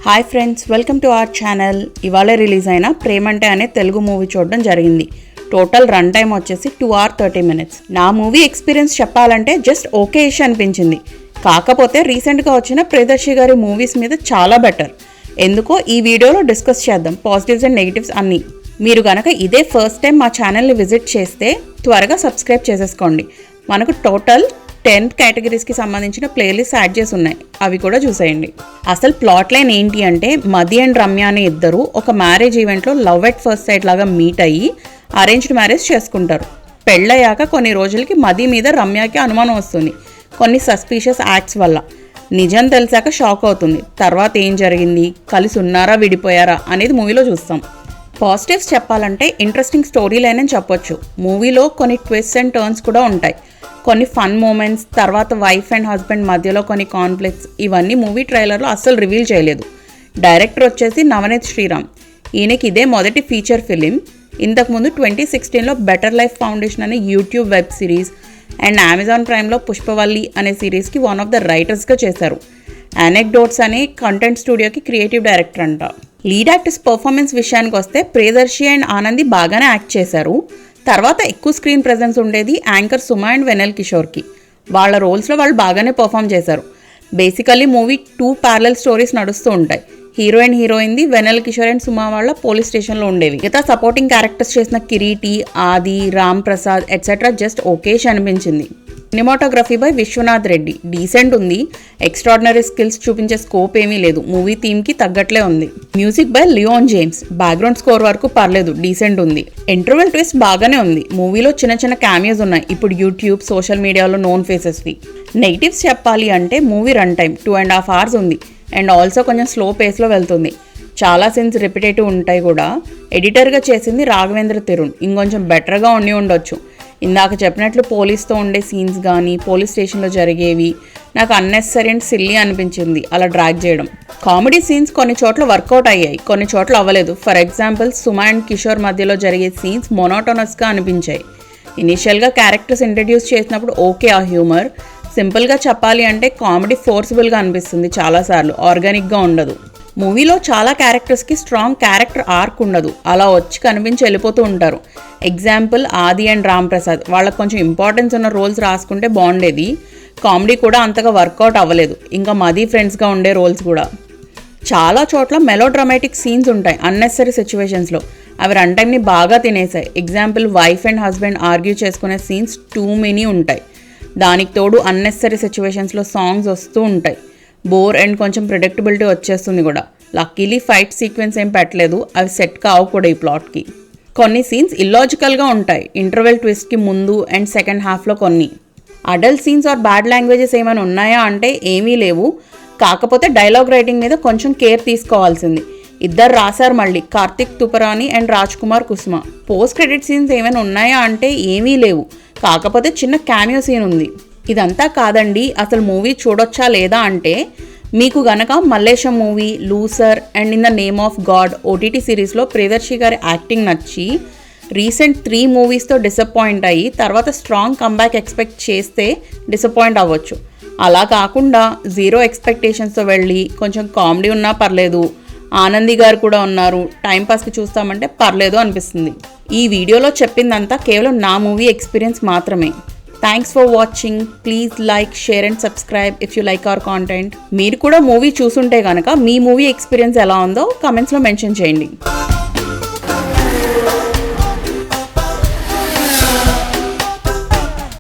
Hi friends, welcome to our channel. ఇవాళ release అయిన ప్రేమంటే అనే తెలుగు మూవీ చూడడం జరిగింది. టోటల్ రన్ టైం వచ్చేసి 2 hours 30 minutes. నా మూవీ ఎక్స్పీరియన్స్ చెప్పాలంటే జస్ట్ ఓకే ఇష్ అనిపించింది. కాకపోతే రీసెంట్గా వచ్చిన ప్రియదర్శి గారి మూవీస్ మీద చాలా బెటర్. ఎందుకో ఈ వీడియోలో డిస్కస్ చేద్దాం, పాజిటివ్స్ అండ్ నెగిటివ్స్ అన్నీ. మీరు గనక ఇదే ఫస్ట్ టైం మా ఛానల్ని విజిట్ చేస్తే త్వరగా సబ్స్క్రైబ్ చేసేసుకోండి. మనకు టోటల్ 10 కేటగిరీస్కి సంబంధించిన ప్లేలిస్ట్ యాడ్ చేసి ఉన్నాయి, అవి కూడా చూసేయండి. అసలు ప్లాట్ లైన్ ఏంటి అంటే, మది అండ్ రమ్య అనే ఇద్దరు ఒక మ్యారేజ్ ఈవెంట్లో లవ్ ఎట్ ఫస్ట్ సైట్ లాగా మీట్ అయ్యి అరేంజ్డ్ మ్యారేజ్ చేసుకుంటారు. పెళ్ళయ్యాక కొన్ని రోజులకి మది మీద రమ్యకి అనుమానం వస్తుంది, కొన్ని సస్పీషియస్ యాక్ట్స్ వల్ల. నిజం తెలిసాక షాక్ అవుతుంది. తర్వాత ఏం జరిగింది, కలిసి ఉన్నారా విడిపోయారా అనేది మూవీలో చూస్తాం. పాజిటివ్స్ చెప్పాలంటే ఇంట్రెస్టింగ్ స్టోరీ లైన్ అని చెప్పొచ్చు. మూవీలో కొన్ని ట్విస్ట్ అండ్ టర్న్స్ కూడా ఉంటాయి, కొన్ని ఫన్ మూమెంట్స్, తర్వాత వైఫ్ అండ్ హస్బెండ్ మధ్యలో కొన్ని కాన్ఫ్లిక్ట్స్. ఇవన్నీ మూవీ ట్రైలర్లో అస్సలు రివీల్ చేయలేదు. డైరెక్టర్ వచ్చేసి నవనీత్ శ్రీరామ్. ఈయనకి ఇదే మొదటి ఫీచర్ ఫిలిం. ఇంతకుముందు 2016లో బెటర్ లైఫ్ ఫౌండేషన్ అనే YouTube web series and Amazon ప్రైమ్లో పుష్పవల్లి అనే సిరీస్కి వన్ ఆఫ్ ద రైటర్స్గా చేశారు. అనెక్డోట్స్ అనే కంటెంట్ స్టూడియోకి క్రియేటివ్ డైరెక్టర్ అంట. లీడ్ యాక్టర్స్ పర్ఫార్మెన్స్ విషయానికి వస్తే ప్రియదర్శి అండ్ ఆనంది బాగానే యాక్ట్ చేశారు. తర్వాత ఎక్కువ స్క్రీన్ ప్రెజెన్స్ ఉండేది యాంకర్ సుమా అండ్ వెన్నెల కిషోర్కి. వాళ్ళ రోల్స్లో వాళ్ళు బాగానే పర్ఫామ్ చేశారు. బేసికల్లీ మూవీ 2 parallel స్టోరీస్ నడుస్తూ ఉంటాయి. హీరో అండ్ హీరోయిన్ది వెన్నెల కిషోర్ అండ్ సుమా వాళ్ళ పోలీస్ స్టేషన్లో ఉండేవి. మిగతా సపోర్టింగ్ క్యారెక్టర్స్ చేసిన Kireeti, Aadi, Ram Prasad etcetera just okayish అనిపించింది. Cinematography by Vishwanath Reddy decent ఉంది. ఎక్స్ట్రాడినరీ స్కిల్స్ చూపించే స్కోప్ ఏమీ లేదు, మూవీ థీమ్కి తగ్గట్లే ఉంది. Music by Leon James. Background score వరకు పర్లేదు, డీసెంట్ ఉంది. ఇంటర్వెల్ ట్విస్ట్ బాగానే ఉంది. మూవీలో చిన్న చిన్న క్యామియోస్ ఉన్నాయి, ఇప్పుడు యూట్యూబ్ సోషల్ మీడియాలో నోన్ ఫేసెస్వి. నెగిటివ్స్ చెప్పాలి అంటే మూవీ రన్ టైం 2.5 hours ఉంది అండ్ ఆల్సో కొంచెం స్లో పేస్లో వెళ్తుంది. చాలా సీన్స్ రిపిటేటివ్ ఉంటాయి కూడా. ఎడిటర్గా చేసింది రాఘవేంద్ర తిరుణ్, ఇంకొంచెం బెటర్గా ఉండి ఉండొచ్చు. ఇందాక చెప్పినట్లు పోలీస్తో ఉండే సీన్స్ కానీ పోలీస్ స్టేషన్లో జరిగేవి నాకు అన్నెసరీ అండ్ సిల్లీ అనిపించింది అలా డ్రాగ్ చేయడం. కామెడీ సీన్స్ కొన్ని చోట్ల వర్కౌట్ అయ్యాయి, కొన్ని చోట్ల అవ్వలేదు. For example Suma and Kishore మధ్యలో జరిగే సీన్స్ మొనోటోనస్గా అనిపించాయి. ఇనీషియల్గా క్యారెక్టర్స్ ఇంట్రడ్యూస్ చేసినప్పుడు ఓకే ఆ హ్యూమర్. సింపుల్గా చెప్పాలి అంటే కామెడీ ఫోర్స్ఫుల్గా అనిపిస్తుంది, చాలాసార్లు ఆర్గానిక్గా ఉండదు. మూవీలో చాలా క్యారెక్టర్స్కి స్ట్రాంగ్ క్యారెక్టర్ ఆర్క్ ఉండదు, అలా వచ్చి కనిపించి వెళ్ళిపోతూ ఉంటారు. ఎగ్జాంపుల్ ఆది అండ్ రామ్ ప్రసాద్, వాళ్ళకి కొంచెం ఇంపార్టెన్స్ ఉన్న రోల్స్ రాసుకుంటే బాగుండేది. కామెడీ కూడా అంతగా వర్కౌట్ అవ్వలేదు. ఇంకా మదీ ఫ్రెండ్స్గా ఉండే రోల్స్ కూడా. చాలా చోట్ల మెలో డ్రామాటిక్ సీన్స్ ఉంటాయి అన్నెసరీ సిచ్యువేషన్స్లో, అవి రన్ టైంని బాగా తినేసాయి. Example wife and husband argue చేసుకునే సీన్స్ టూ మెనీ ఉంటాయి. దానికి తోడు అన్నెసరీ సిచ్యువేషన్స్లో సాంగ్స్ వస్తూ ఉంటాయి. బోర్ అండ్ కొంచెం ప్రిడిక్టబిలిటీ వచ్చేస్తుంది కూడా. లక్కీలీ ఫైట్ సీక్వెన్స్ ఏం పెట్టలేదు, అవి సెట్ కావు కూడా ఈ ప్లాట్కి. కొన్ని సీన్స్ ఇల్లాజికల్గా ఉంటాయి ఇంటర్వెల్ ట్విస్ట్కి ముందు అండ్ సెకండ్ హాఫ్లో. కొన్ని adult scenes are bad languages ఏమైనా ఉన్నాయా అంటే ఏమీ లేవు. కాకపోతే డైలాగ్ రైటింగ్ మీద కొంచెం కేర్ తీసుకోవాల్సింది. ఇద్దరు రాశారు మళ్ళీ, Karthik Thuparani and Raj Kumar Kusuma. Post credit scenes ఏమైనా ఉన్నాయా అంటే ఏమీ లేవు, కాకపోతే చిన్న క్యామియో సీన్ ఉంది. ఇదంతా కాదండి, అసలు మూవీ చూడొచ్చా లేదా అంటే, మీకు గనక Mallesham movie, loser and in the name of God OTT సిరీస్లో ప్రియదర్శి గారి యాక్టింగ్ నచ్చి రీసెంట్ 3 మూవీస్తో డిసప్పాయింట్ అయ్యి తర్వాత స్ట్రాంగ్ కంబ్యాక్ ఎక్స్పెక్ట్ చేస్తే డిసప్పాయింట్ అవ్వచ్చు. అలా కాకుండా 0 ఎక్స్పెక్టేషన్స్తో వెళ్ళి కొంచెం కామెడీ ఉన్నా పర్లేదు, ఆనంది గారు కూడా ఉన్నారు, టైంపాస్కి చూస్తామంటే పర్లేదు అనిపిస్తుంది. ఈ వీడియోలో చెప్పిందంతా కేవలం నా మూవీ ఎక్స్పీరియన్స్ మాత్రమే. Thanks for watching. Please like, share and subscribe if you like our content. మీరు కూడా మూవీ చూసుంటే కనుక మీ మూవీ ఎక్స్పీరియన్స్ ఎలా ఉందో కమెంట్స్లో మెన్షన్ చేయండి.